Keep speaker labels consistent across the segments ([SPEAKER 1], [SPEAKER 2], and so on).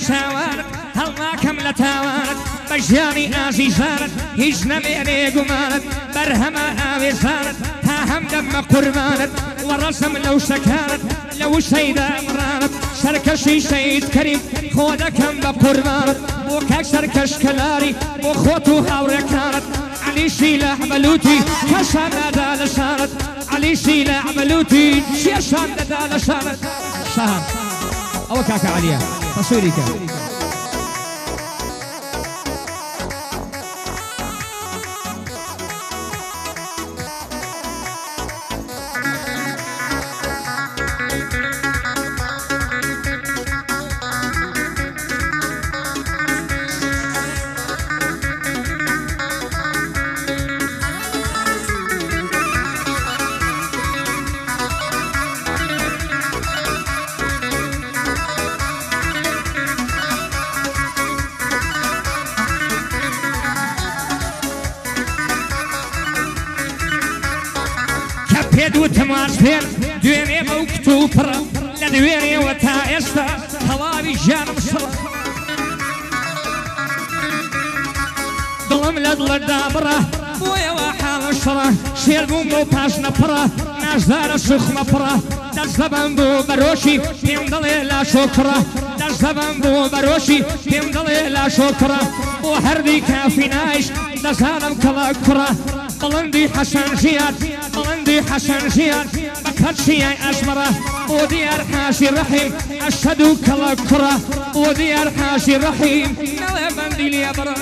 [SPEAKER 1] بشاورك هلا كم لتاورك بجاني عزيزانك هيج نميني قمانك برهما آويزانك هم دم قربانك والرسم لو سكانك لو سيدة أمرانك سركشي سيد كريم خودك هم بقربانك بوكاك سركش كلاري بوخوتو هاوركانك علي سيلا عملوتي كشان دا لسانك علي سيلا عملوتي شيشان دا لسانك شهر أو كاكا عليا تصويري كان بيدو تماسفين دويني موكتو برا لدويني وتايستا هوابي جانب صلا ظلم لدل دابرة بويا وحال الشرا شيل بومو باش نبرا ناس دار السخ مبرا دار زبان بو بروشي بيم دليلا شكرا دار زبان بو بروشي بيم دليلا شكرا وهردي كافي نايش دزانم كلا كرا بلندي حسن زياد بلندي حسن زياد بكرشي أزمرة وديار حاشي رحيم أشهدو كلا كرة وديار حاشي رحيم نلا بندي لي برا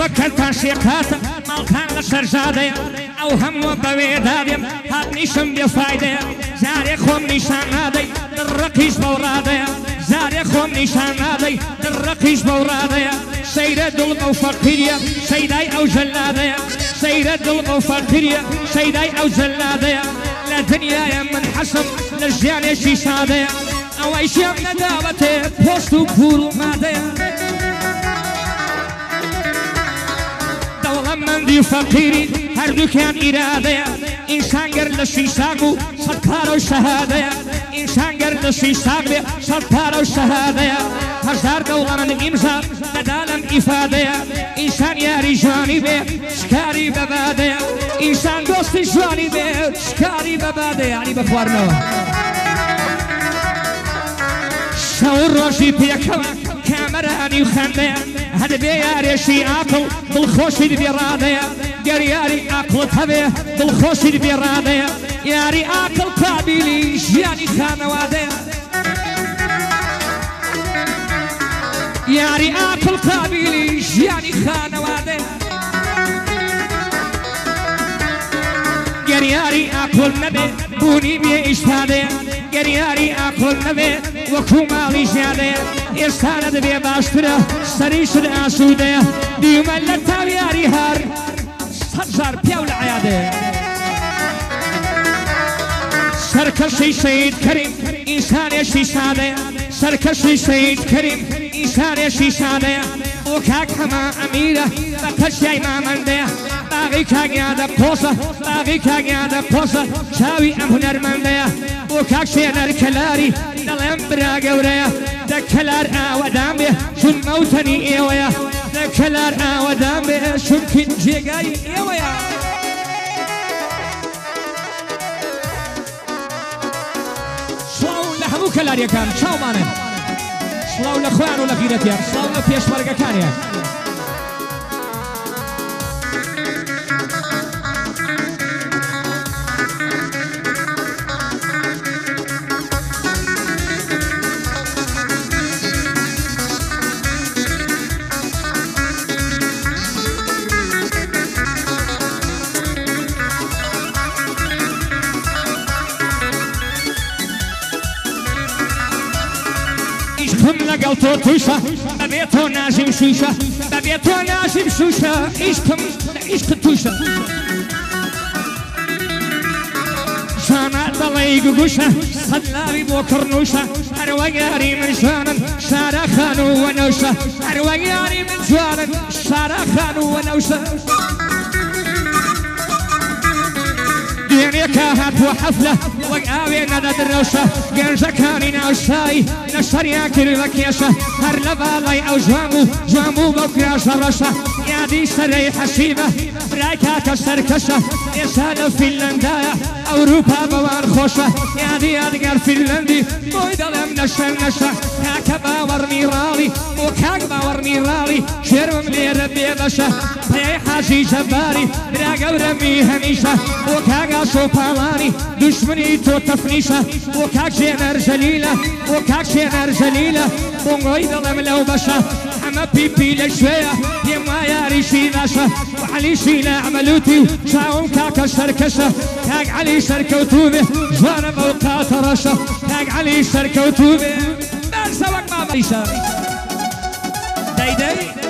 [SPEAKER 1] وكلتا شيقاتا مالتان لسرزاديا او هم وبويداديا هاد نيشم بفايديا زاري خوم نيشان هادي درقيش بوراديا زاري خوم نيشان هادي درقيش بوراديا سيدة دلم وفقيريا سيداي او جلاديا سيدة دلم وفقيريا سيداي او جلاديا لا دنيا يا من حسم للجاني شيشاديا او ايشام ندابتي بوستو بورو ماديا من دي فقيري هردو كان إرادة إنسان قرد الشيساقو صدقار وشهادة إنسان قرد الشيساقو صدقار وشهادة هزار دولة من إمزا ندالم إفادة إنسان ياري جواني بي شكاري ببادة إنسان دوستي جواني بي شكاري ببادة يعني بخوارنو شعور روشي بيكم كامراني وخندة هذا بياري شي عقل بالخوشي بيرادة ياري عقل تبيه بالخوشي بيرادة ياري عقل قابلي جاني خانوادة ياري عقل قابلي جاني خانوادة ياري عقل نبي بوني بيه اشتادة ياري عقل نبي وكومالي جادة إرسالة بيه باشترة سريشد آسودة ديوما للتاوياري هار سرزار بيو العيادة سركشي سيد كريم إنسان يشي سادة سركشي سيد كريم إنسان يشي سادة وكاك هما أميرة بكشي ما من ده باقي كاقيادة قوصة باقي كاقيادة قوصة شاوي أمهنر من ده وكاك شينر كلاري دلم برا قوريا دكلار آودام به شن موتني إيويا دكلار آودام به شن كنجيقاي إيويا شلاو لحمو كلار يكام شاو مانم شلاو لخوان ولغيرتيا شلاو لفيش مرقا كانيا عشقم لقل تو توشة ببيتو ناجم شوشة ببيتو ناجم شوشة عشقم عشق توشة شانا ضليق قوشة صلابي بوكرنوشة أروقاري من جوانا شارع خانو ونوشة أروقاري من جوانا شارع خانو ونوشة ديني كاهات وحفلة وقاوي ندد الروشة قرجة كاني ناوشاي نشر ياكل لكيشة هر لبالي أو جوامو بوكراشة رشة يا دي سري حشيمة برايكا كسركشة يسال فنلندايا أوروبا بوان خوشة يا دي أدقر فنلندي بويدلم نشة كاكا باورني رالي وكاك باورني رالي شرم لي ربي بشة بيا حاجي جباري راقا ورمي هميشة وكاكا شوبالاني دشمني تو تفنيشة وكاك جينر جليلة وكاك جينر جليلة ويدلم لو بشة حما بيبي لشوية يما ياري شيناشة وعلي شينا عملوتي شاوم كاكا شركشة كاك علي شركوتوبه جوانا موقات رشة كاك علي شركوتوبه بارسا وق ما بريشة داي داي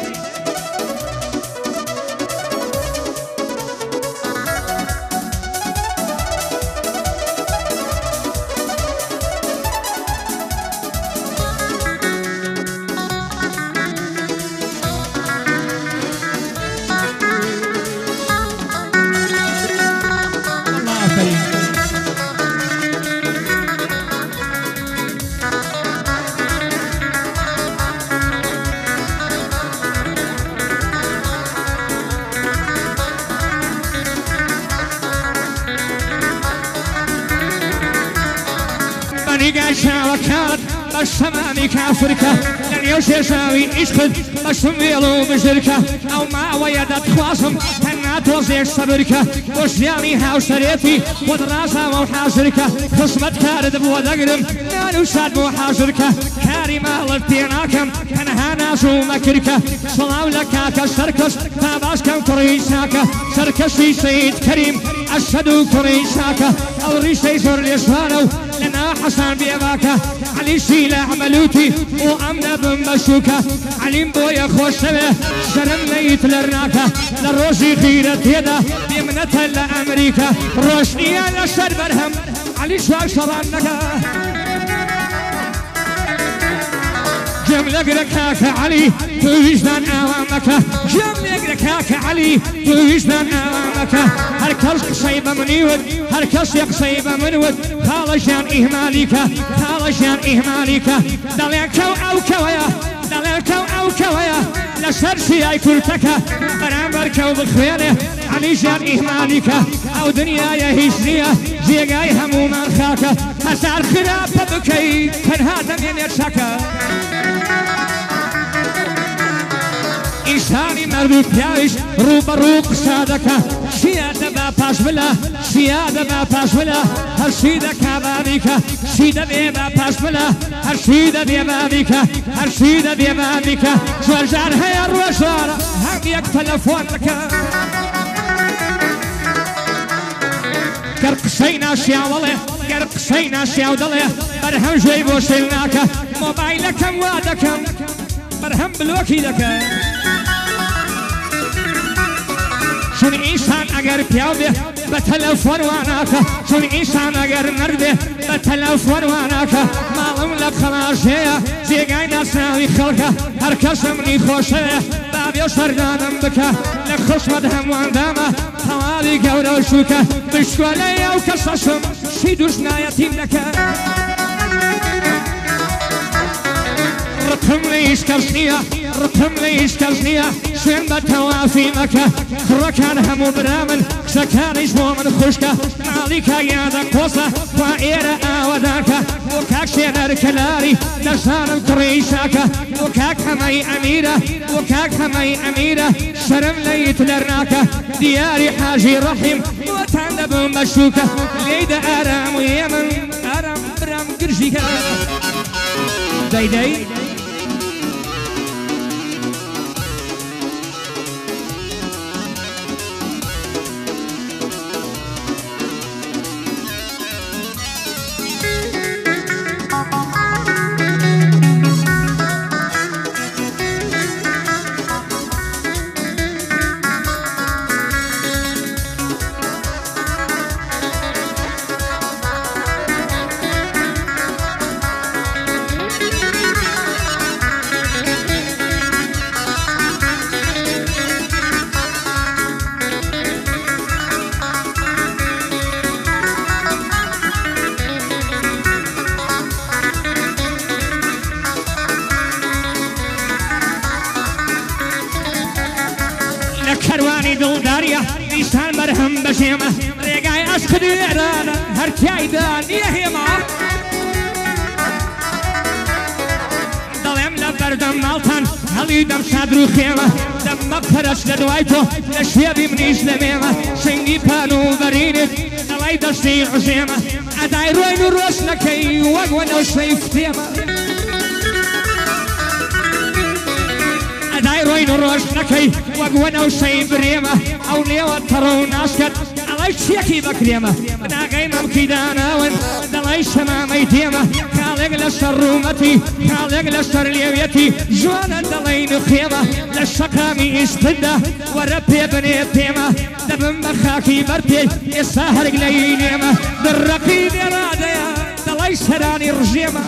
[SPEAKER 1] شاوكات بشمامي كافركة لن يوشي شاوي إشخد بشميلو بجركة أو ما ويدت خواصم هنات وزيش صبركة وشياني هاو شريتي ودراسة وحاجركة خصمت كارد بودقرم نانو شاد وحاجركة كاري مالت بيناكم هنها ناسو مكركة صلاو لكاكا سركس تاباسكم كريساكا سركسي سيد كريم أشهدو كريساكا أو ريشي زر ليسوانو لنا حسن بيباكا علي شيلة عملوتي وأمنا بمبشوكا علي مبويا خوشبه شرم ليت لرناكا لروشي خيرة يدا بيمنتها لأمريكا روشنيا لشر برهم علي شوال شرانكا جملك لكاك علي توجدان أوامك جملك لكاك علي توجدان أوامك هركس قصيبة منيود هركس يقصيبة منود خالشان إهماليك خالشان إهماليك دليكو أو كويا دليكو أو كويا لسرشي أي كرتك برامبركو بخوينه علي جان إهماليك أو دنيا يهيشنية زيقاي همو من خاك هسار خراب بكي فنهادا من يرشاك إنساني مربوط يعيش روبا روق سادكا شيادة ما باش بلا شيادة ما باش بلا هرشيدة كابانيكا شيدة بيما باش بلا هرشيدة بيما بيكا هرشيدة بيما بيكا جوالجان هيا الروشارة هم يك تلفون لكا قرقسينا شياولي قرقسينا شياودلي برهم جيبو شلناكا موبايلكم وادكم برهم بلوكي لكا شون إنسان أجر بيوبه بتلفون واناكا شون إنسان أجر مرده بتلفون واناكا معلوم لك خلاصية زيقاي ناساوي خلقه هركس مني خوشه بابيو سردانم بكا لك خشمت هموان داما خوالي قورو شوكا بشكولي أو كساسم شيدوش نايتين لكا رتم ليش كرسنية رتم ليش كرسنية شين بتوافي مكة خركان همو برامن سكان جمو من خشكة ماليكا يادك وصة وإيرا آوداكا وكاك شينر كلاري نشان الكريشاكا وكاك همي أميرة وكاك همي أميرة شرم ليت لرناكا دياري حاجي رحيم وتعندب مشوكة ليد آرام ويمن آرام برام قرشيكا داي داي نيشان برهم بشيمة ريقاي أشكد يرانا هرتاي داني هيما ضليم لبردم مالتان هلي دم شادرو خيمة دم مبهرش لدوايتو لشيبي منيش لميمة شنگي بانو برينك دواي دشتي عزيمة أداي روين روش لكي وقونا شريف تيمة أداي روين روش لكي وقونا شريف بريمة أو ليوة ترون أشكت علي شيكي بكريمة أنا غيمم كيدانا وين دلاي شمامي تيمة خالق للشرومتي خالق للشر ليويتي جوانا دلاي نخيمة للشقامي اشتدة وربي بني تيمة دبن بخاكي برتي يساهر قلي نيمة بالرقي درادة دلاي سراني رجيمة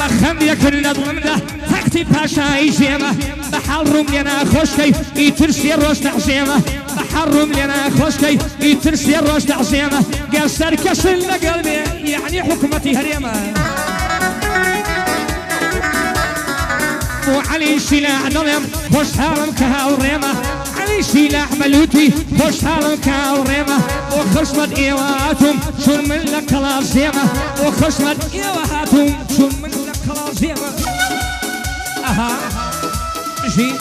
[SPEAKER 1] بخم يكن ظلمده تكتي باشاي جيمة بحال روم لنا خوشكي يترسي الروش تعزيمة بحال روم لنا خوشكي يترسي الروش تعزيمة قال سركش لقلبي يعني حكمتي هريمة وعلي سلاح ظلم خوش حالم كهالريمة علي سلاح ملوتي خوش حالم كهالريمة وخشمت ايواتهم شون من لك لازيمة وخشمت ايواتهم شون من لك لازيمة اها جي